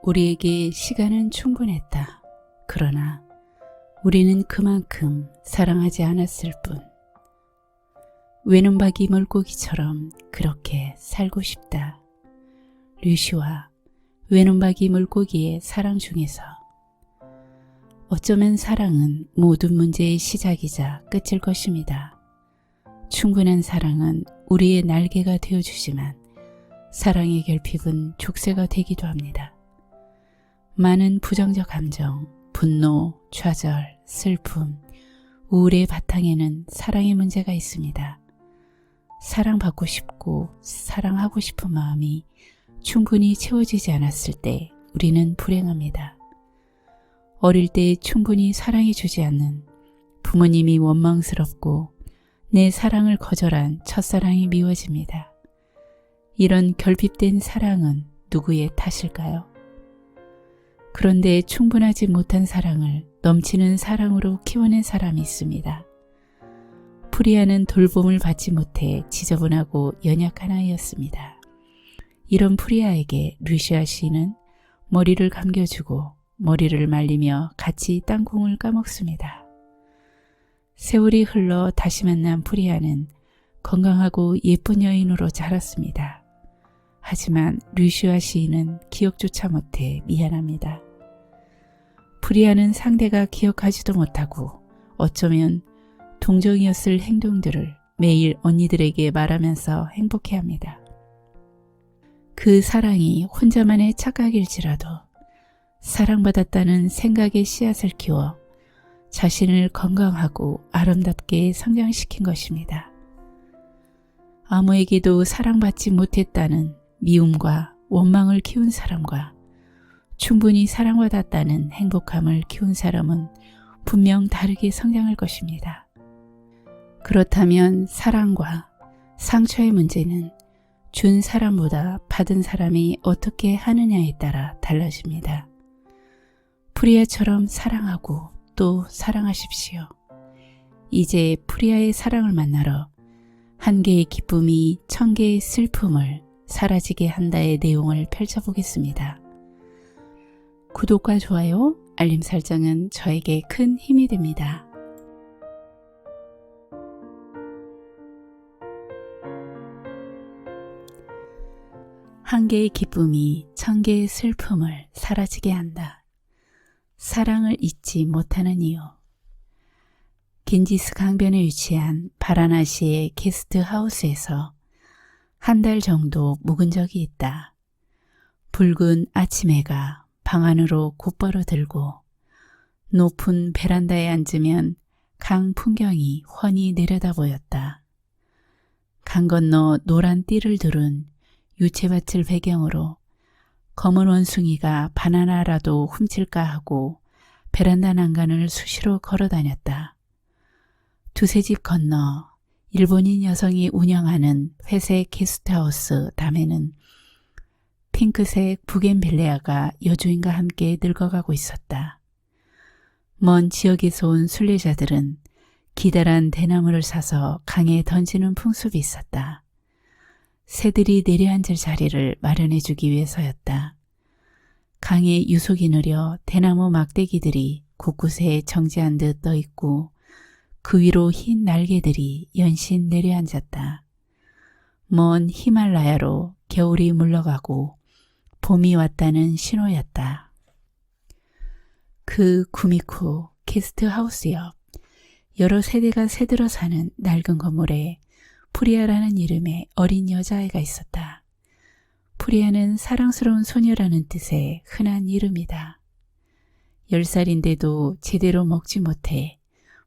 우리에게 시간은 충분했다. 그러나 우리는 그만큼 사랑하지 않았을 뿐. 외눈박이 물고기처럼 그렇게 살고 싶다. 류시와 외눈박이 물고기의 사랑 중에서 어쩌면 사랑은 모든 문제의 시작이자 끝일 것입니다. 충분한 사랑은 우리의 날개가 되어주지만 사랑의 결핍은 족쇄가 되기도 합니다. 많은 부정적 감정, 분노, 좌절, 슬픔, 우울의 바탕에는 사랑의 문제가 있습니다. 사랑받고 싶고 사랑하고 싶은 마음이 충분히 채워지지 않았을 때 우리는 불행합니다. 어릴 때 충분히 사랑해주지 않는 부모님이 원망스럽고 내 사랑을 거절한 첫사랑이 미워집니다. 이런 결핍된 사랑은 누구의 탓일까요? 그런데 충분하지 못한 사랑을 넘치는 사랑으로 키워낸 사람이 있습니다. 프리아는 돌봄을 받지 못해 지저분하고 연약한 아이였습니다. 이런 프리아에게 루시아 시인은 머리를 감겨주고 머리를 말리며 같이 땅콩을 까먹습니다. 세월이 흘러 다시 만난 프리아는 건강하고 예쁜 여인으로 자랐습니다. 하지만 루시아 시인은 기억조차 못해 미안합니다. 프리아는 상대가 기억하지도 못하고 어쩌면 동정이었을 행동들을 매일 언니들에게 말하면서 행복해합니다. 그 사랑이 혼자만의 착각일지라도 사랑받았다는 생각의 씨앗을 키워 자신을 건강하고 아름답게 성장시킨 것입니다. 아무에게도 사랑받지 못했다는 미움과 원망을 키운 사람과 충분히 사랑받았다는 행복함을 키운 사람은 분명 다르게 성장할 것입니다. 그렇다면 사랑과 상처의 문제는 준 사람보다 받은 사람이 어떻게 하느냐에 따라 달라집니다. 프리아처럼 사랑하고 또 사랑하십시오. 이제 프리아의 사랑을 만나러 한 개의 기쁨이 천 개의 슬픔을 사라지게 한다의 내용을 펼쳐보겠습니다. 구독과 좋아요, 알림 설정은 저에게 큰 힘이 됩니다. 한 개의 기쁨이 천 개의 슬픔을 사라지게 한다. 사랑을 잊지 못하는 이유. 긴지스 강변에 위치한 바라나시의 게스트하우스에서 한 달 정도 묵은 적이 있다. 붉은 아침 해가 방 안으로 곧바로 들고 높은 베란다에 앉으면 강 풍경이 훤히 내려다 보였다. 강 건너 노란 띠를 두른 유채밭을 배경으로 검은 원숭이가 바나나라도 훔칠까 하고 베란다 난간을 수시로 걸어 다녔다. 두세 집 건너 일본인 여성이 운영하는 회색 게스트하우스 담에는 핑크색 부겐빌레아가 여주인과 함께 늙어가고 있었다. 먼 지역에서 온 순례자들은 기다란 대나무를 사서 강에 던지는 풍습이 있었다. 새들이 내려앉을 자리를 마련해주기 위해서였다. 강에 유속이 느려 대나무 막대기들이 곳곳에 정지한 듯 떠있고 그 위로 흰 날개들이 연신 내려앉았다. 먼 히말라야로 겨울이 물러가고 봄이 왔다는 신호였다. 그 구미쿠 게스트하우스 옆 여러 세대가 새들어 사는 낡은 건물에 프리아라는 이름의 어린 여자아이가 있었다. 프리아는 사랑스러운 소녀라는 뜻의 흔한 이름이다. 10살인데도 제대로 먹지 못해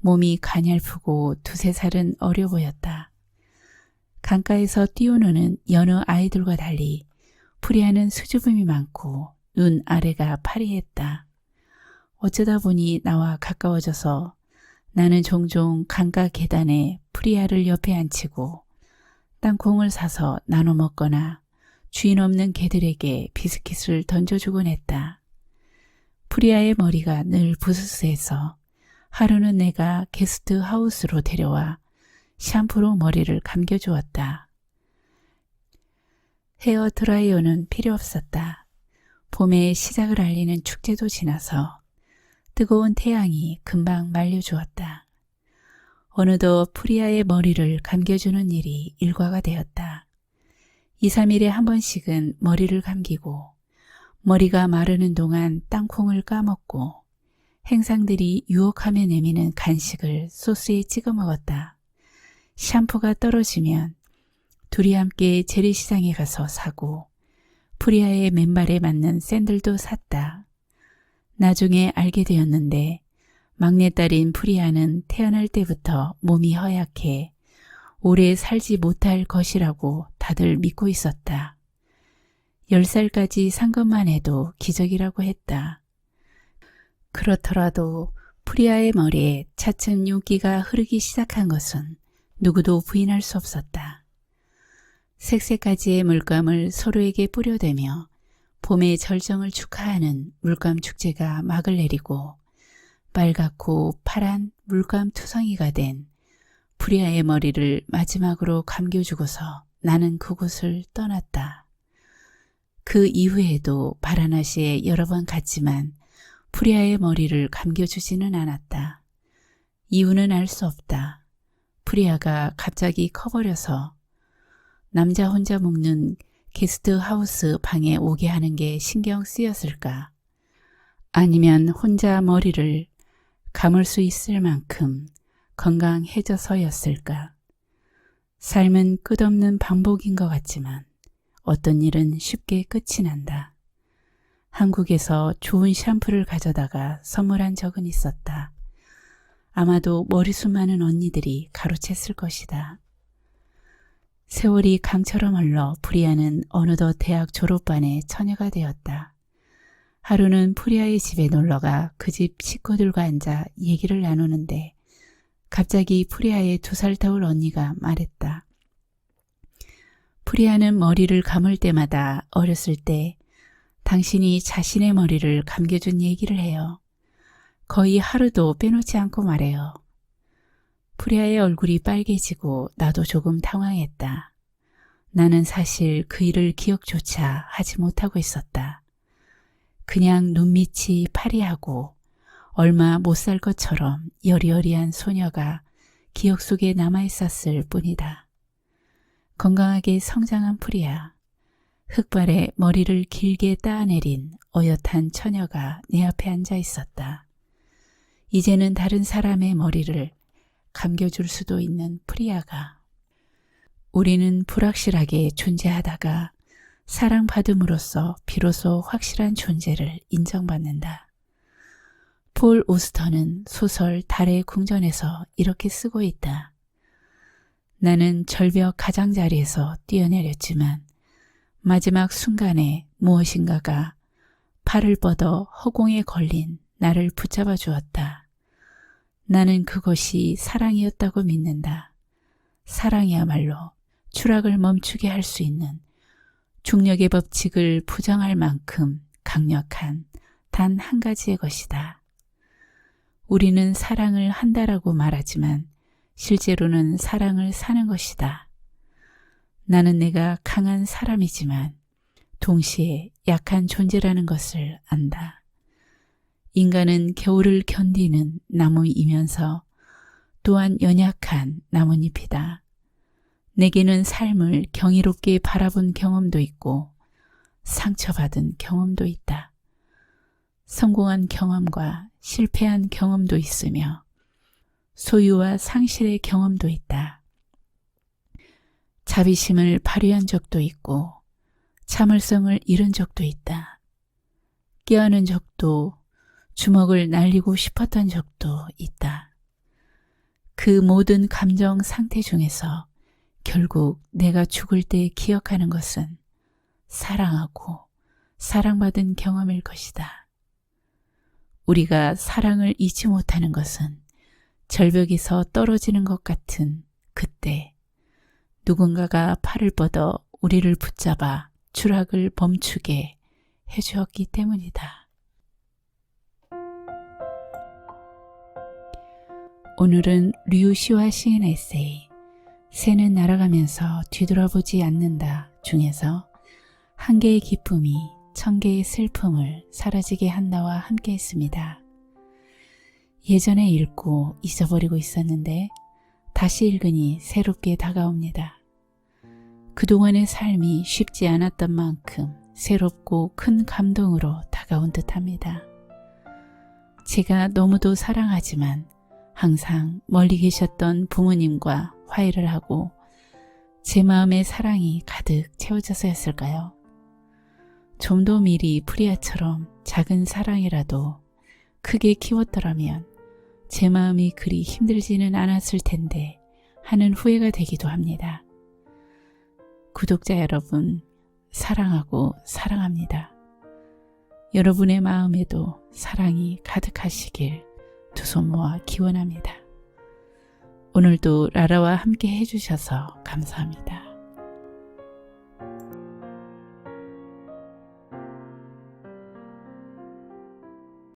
몸이 가냘프고 두세 살은 어려 보였다. 강가에서 뛰어노는 여느 아이들과 달리 프리아는 수줍음이 많고 눈 아래가 파리했다. 어쩌다 보니 나와 가까워져서 나는 종종 강가 계단에 프리아를 옆에 앉히고 땅콩을 사서 나눠 먹거나 주인 없는 개들에게 비스킷을 던져주곤 했다. 프리아의 머리가 늘 부스스해서 하루는 내가 게스트하우스로 데려와 샴푸로 머리를 감겨주었다. 헤어 드라이어는 필요 없었다. 봄의 시작을 알리는 축제도 지나서 뜨거운 태양이 금방 말려주었다. 어느덧 프리아의 머리를 감겨주는 일이 일과가 되었다. 2, 3일에 한 번씩은 머리를 감기고 머리가 마르는 동안 땅콩을 까먹고 행상들이 유혹하며 내미는 간식을 소스에 찍어 먹었다. 샴푸가 떨어지면 둘이 함께 재래시장에 가서 사고 프리아의 맨발에 맞는 샌들도 샀다. 나중에 알게 되었는데 막내딸인 프리아는 태어날 때부터 몸이 허약해 오래 살지 못할 것이라고 다들 믿고 있었다. 10살까지 산 것만 해도 기적이라고 했다. 그렇더라도 프리아의 머리에 차츰 윤기가 흐르기 시작한 것은 누구도 부인할 수 없었다. 색색가지의 물감을 서로에게 뿌려대며 봄의 절정을 축하하는 물감 축제가 막을 내리고 빨갛고 파란 물감 투성이가 된 프리아의 머리를 마지막으로 감겨주고서 나는 그곳을 떠났다. 그 이후에도 바라나시에 여러 번 갔지만 프리아의 머리를 감겨주지는 않았다. 이유는 알 수 없다. 프리아가 갑자기 커버려서 남자 혼자 묵는 게스트하우스 방에 오게 하는 게 신경 쓰였을까? 아니면 혼자 머리를 감을 수 있을 만큼 건강해져서였을까? 삶은 끝없는 반복인 것 같지만 어떤 일은 쉽게 끝이 난다. 한국에서 좋은 샴푸를 가져다가 선물한 적은 있었다. 아마도 머리숱 많은 언니들이 가로챘을 것이다. 세월이 강처럼 흘러 프리아는 어느덧 대학 졸업반의 처녀가 되었다. 하루는 프리아의 집에 놀러가 그 집 식구들과 앉아 얘기를 나누는데 갑자기 프리아의 2살 터울 언니가 말했다. 프리아는 머리를 감을 때마다 어렸을 때 당신이 자신의 머리를 감겨준 얘기를 해요. 거의 하루도 빼놓지 않고 말해요. 프리아의 얼굴이 빨개지고 나도 조금 당황했다. 나는 사실 그 일을 기억조차 하지 못하고 있었다. 그냥 눈밑이 파리하고 얼마 못 살 것처럼 여리여리한 소녀가 기억 속에 남아있었을 뿐이다. 건강하게 성장한 프리아, 흑발에 머리를 길게 따내린 어엿한 처녀가 내 앞에 앉아 있었다. 이제는 다른 사람의 머리를 감겨줄 수도 있는 프리아가. 우리는 불확실하게 존재하다가 사랑받음으로써 비로소 확실한 존재를 인정받는다. 폴 오스터는 소설 달의 궁전에서 이렇게 쓰고 있다. 나는 절벽 가장자리에서 뛰어내렸지만 마지막 순간에 무엇인가가 팔을 뻗어 허공에 걸린 나를 붙잡아 주었다. 나는 그것이 사랑이었다고 믿는다. 사랑이야말로 추락을 멈추게 할 수 있는 중력의 법칙을 부정할 만큼 강력한 단 한 가지의 것이다. 우리는 사랑을 한다라고 말하지만 실제로는 사랑을 사는 것이다. 나는 내가 강한 사람이지만 동시에 약한 존재라는 것을 안다. 인간은 겨울을 견디는 나무이면서 또한 연약한 나뭇잎이다. 내게는 삶을 경이롭게 바라본 경험도 있고 상처받은 경험도 있다. 성공한 경험과 실패한 경험도 있으며 소유와 상실의 경험도 있다. 자비심을 발휘한 적도 있고 참을성을 잃은 적도 있다. 깨어는 적도 주먹을 날리고 싶었던 적도 있다. 그 모든 감정 상태 중에서 결국 내가 죽을 때 기억하는 것은 사랑하고 사랑받은 경험일 것이다. 우리가 사랑을 잊지 못하는 것은 절벽에서 떨어지는 것 같은 그때 누군가가 팔을 뻗어 우리를 붙잡아 추락을 멈추게 해주었기 때문이다. 오늘은 류시화 시인의 에세이 새는 날아가면서 뒤돌아보지 않는다 중에서 한 개의 기쁨이 1000개의 슬픔을 사라지게 한 나와 함께 했습니다. 예전에 읽고 잊어버리고 있었는데 다시 읽으니 새롭게 다가옵니다. 그동안의 삶이 쉽지 않았던 만큼 새롭고 큰 감동으로 다가온 듯합니다. 제가 너무도 사랑하지만 항상 멀리 계셨던 부모님과 화해를 하고 제 마음에 사랑이 가득 채워져서였을까요? 좀 더 미리 프리아처럼 작은 사랑이라도 크게 키웠더라면 제 마음이 그리 힘들지는 않았을 텐데 하는 후회가 되기도 합니다. 구독자 여러분, 사랑하고 사랑합니다. 여러분의 마음에도 사랑이 가득하시길 두 손 모아 기원합니다. 오늘도 라라와 함께 해주셔서 감사합니다.